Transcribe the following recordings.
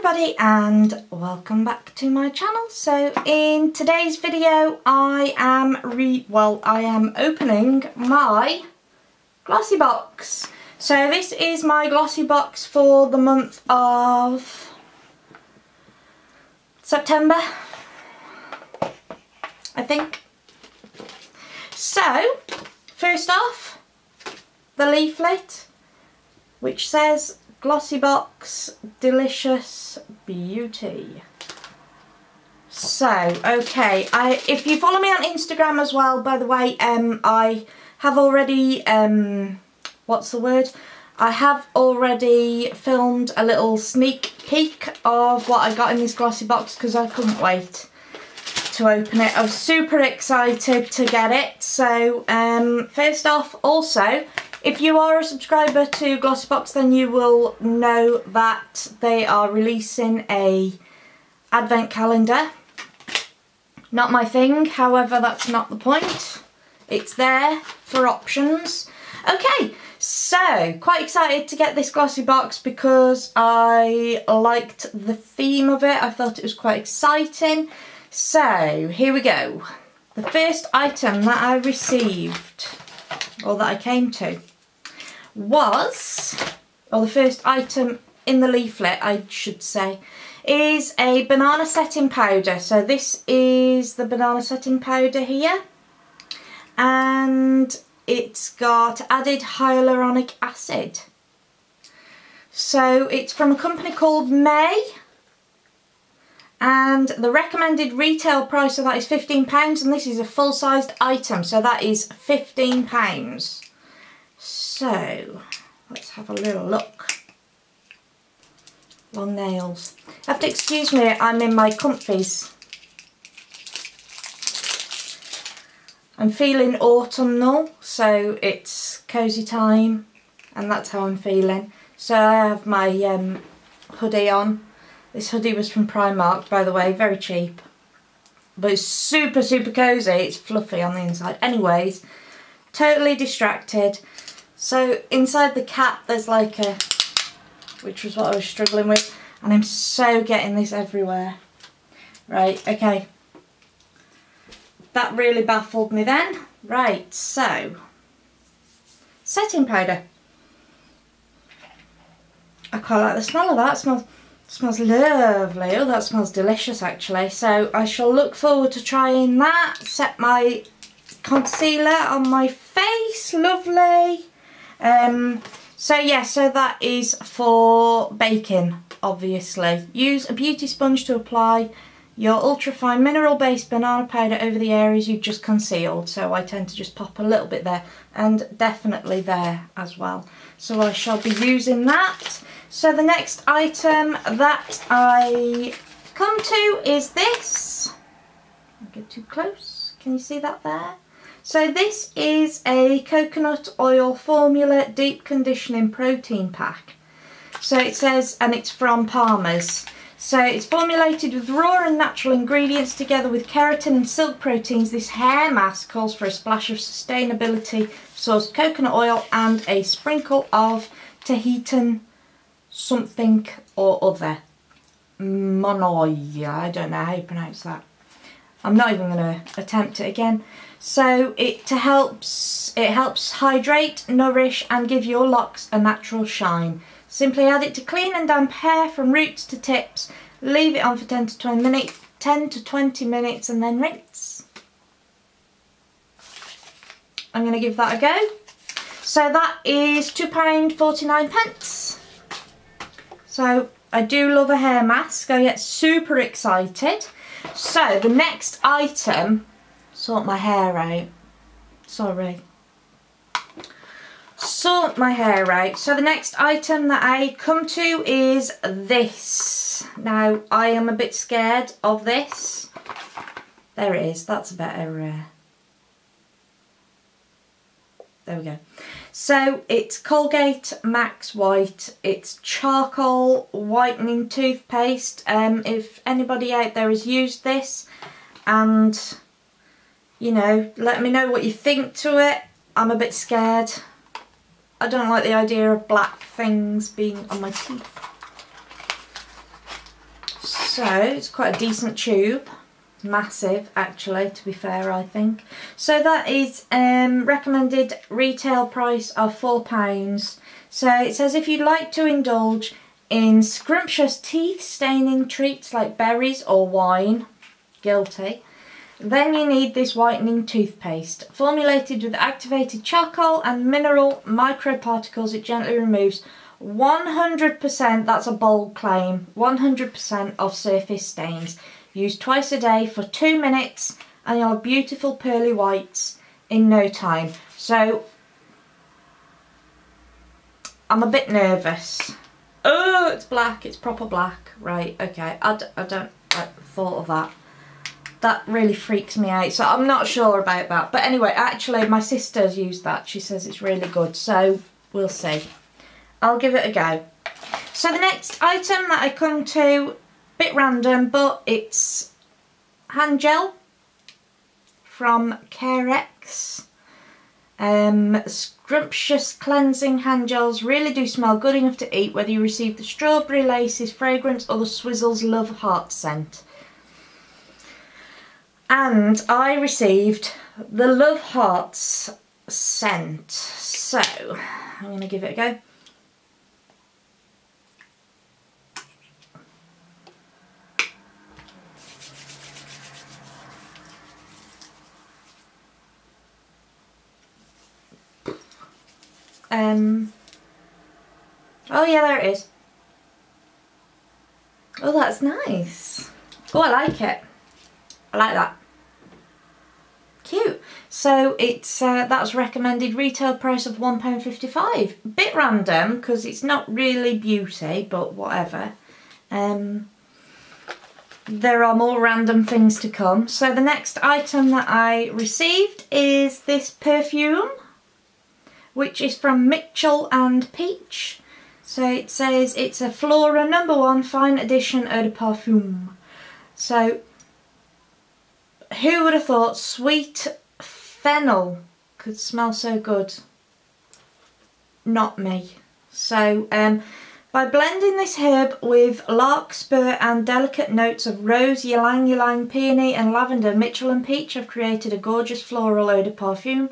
everybody and welcome back to my channel. So in today's video I am opening my glossy box. So this is my glossy box for the month of September, I think. So first off, the leaflet, which says Glossy Box Delicious Beauty. So, okay, if you follow me on Instagram as well, by the way, I have already, I have already filmed a little sneak peek of what I got in this glossy box because I couldn't wait to open it. I was super excited to get it. So, first off, also, if you are a subscriber to Glossybox, then you will know that they are releasing a advent calendar. Not my thing, however, that's not the point. It's there for options. Okay, so quite excited to get this glossy box because I liked the theme of it. I thought it was quite exciting. So here we go. The first item that I received, or that I came to, was, or the first item in the leaflet I should say, is a banana setting powder. So this is the banana setting powder here, and it's got added hyaluronic acid. So it's from a company called May, and the recommended retail price of that is £15, and this is a full-sized item, so that is £15. So, let's have a little look. Long nails. You have to excuse me, I'm in my comfies. I'm feeling autumnal, so it's cosy time, and that's how I'm feeling. So I have my hoodie on. This hoodie was from Primark, by the way, very cheap. But it's super, super cosy. It's fluffy on the inside. Anyways, totally distracted. So inside the cap there's like a, which was what I was struggling with, and I'm so getting this everywhere. Right, okay. That really baffled me then. Right, so, setting powder. I quite like the smell of that. It smells lovely. Oh, that smells delicious actually. So I shall look forward to trying that. Set my concealer on my face. Lovely. So yeah, so that is for baking, obviously. Use a beauty sponge to apply your ultra-fine mineral-based banana powder over the areas you've just concealed. So I tend to just pop a little bit there, and definitely there as well. So I shall be using that. So the next item that I come to is this. Don't get too close. Can you see that there? So this is a coconut oil formula deep conditioning protein pack. So it says, and it's from Palmer's. So it's formulated with raw and natural ingredients together with keratin and silk proteins. This hair mask calls for a splash of sustainability sourced coconut oil and a sprinkle of Tahitian something or other. Monoi, I don't know how you pronounce that. I'm not even going to attempt it again. So it helps hydrate, nourish and give your locks a natural shine. Simply add it to clean and damp hair from roots to tips. Leave it on for 10 to 20 minutes and then rinse. I'm going to give that a go. So that is £2.49. So I do love a hair mask. I get super excited. So the next item, sort my hair out, sorry, sort my hair out. So the next item that I come to is this. Now I am a bit scared of this. There it is, that's a better, there we go. So it's Colgate Max White. It's charcoal whitening toothpaste. If anybody out there has used this, and you know, let me know what you think to it. I'm a bit scared. I don't like the idea of black things being on my teeth. So it's quite a decent tube. Massive, actually, to be fair, I think. So that is recommended retail price of £4. So it says if you'd like to indulge in scrumptious teeth staining treats like berries or wine, guilty, then you need this whitening toothpaste. Formulated with activated charcoal and mineral microparticles, it gently removes 100%, that's a bold claim, 100% of surface stains. Use twice a day for 2 minutes and you'll have beautiful pearly whites in no time. So I'm a bit nervous. Oh, it's black, it's proper black. Right, okay, I thought of that. That really freaks me out, so I'm not sure about that. But anyway, actually my sister's used that. She says it's really good, so we'll see. I'll give it a go. So the next item that I come to, bit random, but it's hand gel from Carex. Scrumptious cleansing hand gels really do smell good enough to eat, whether you receive the Strawberry Laces fragrance or the Swizzles Love Heart scent. And I received the Love Hearts scent, so I'm going to give it a go. Oh yeah, there it is. Oh, that's nice. Oh, I like it. I like that. Cute. So it's that's recommended retail price of £1.55. Bit random because it's not really beauty, but whatever. There are more random things to come. So the next item that I received is this perfume, which is from Mitchell and Peach. So it says it's a Flora #1 Fine Edition Eau de Parfum. So who would have thought sweet fennel could smell so good? Not me. So by blending this herb with larkspur and delicate notes of rose, ylang ylang, peony and lavender, Mitchell and Peach have created a gorgeous floral eau de parfum.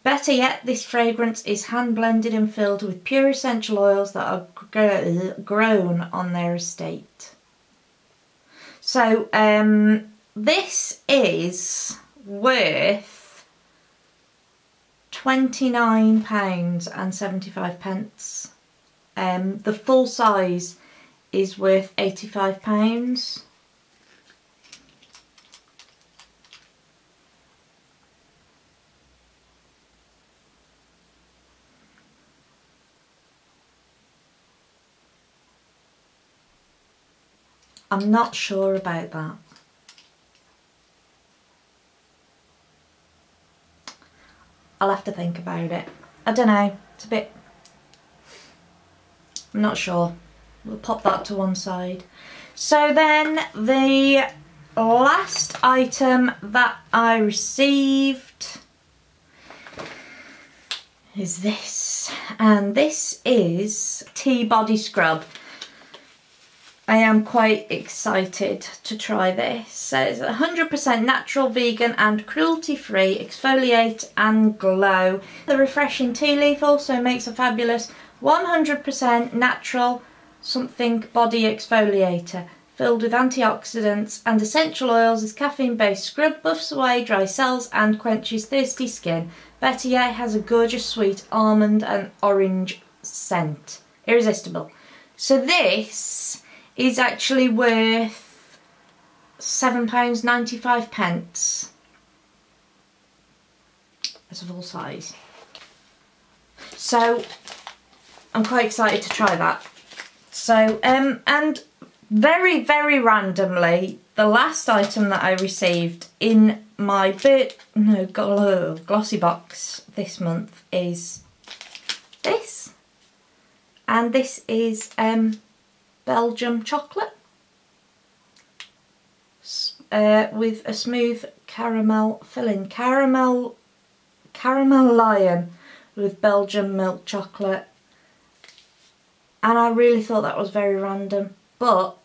Better yet, this fragrance is hand blended and filled with pure essential oils that are grown on their estate. So this is worth £29.75. The full size is worth £85. I'm not sure about that. I'll have to think about it. I don't know, it's a bit... I'm not sure. We'll pop that to one side. So then the last item that I received is this. And this is Tea Body Scrub. I am quite excited to try this. So it's 100% natural, vegan and cruelty-free, exfoliate and glow. The refreshing tea leaf also makes a fabulous 100% natural something body exfoliator. Filled with antioxidants and essential oils, this caffeine-based scrub buffs away dry cells and quenches thirsty skin. Better yet, it has a gorgeous sweet almond and orange scent. Irresistible. So this is actually worth £7.95 as a full size. So I'm quite excited to try that. So and very, very randomly, the last item that I received in my glossy box this month is this. And this is Belgium chocolate with a smooth caramel filling. Caramel Lion with Belgian milk chocolate. And I really thought that was very random, but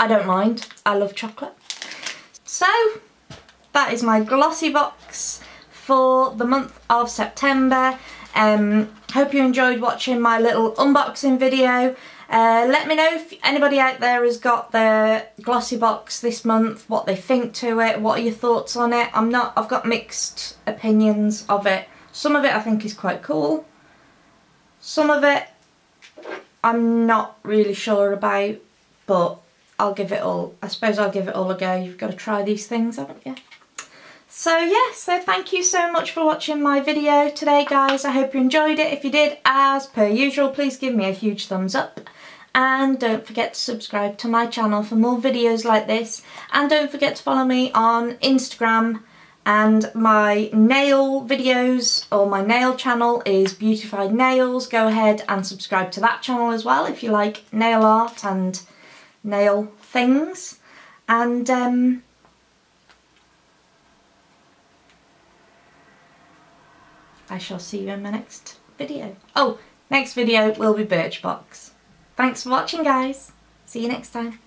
I don't mind. I love chocolate. So that is my Glossybox for the month of September. Hope you enjoyed watching my little unboxing video. Let me know if anybody out there has got their Glossybox this month, what they think to it, what are your thoughts on it. I've got mixed opinions of it. Some of it I think is quite cool. Some of it I'm not really sure about, but I suppose I'll give it all a go. You've got to try these things, haven't you? So yeah, so thank you so much for watching my video today, guys. I hope you enjoyed it. If you did, as per usual, please give me a huge thumbs up. And don't forget to subscribe to my channel for more videos like this. And don't forget to follow me on Instagram. And my nail videos, or my nail channel, is Beautified Nails. Go ahead and subscribe to that channel as well if you like nail art and nail things. And I shall see you in my next video. Oh, next video will be Birchbox. Thanks for watching, guys. See you next time.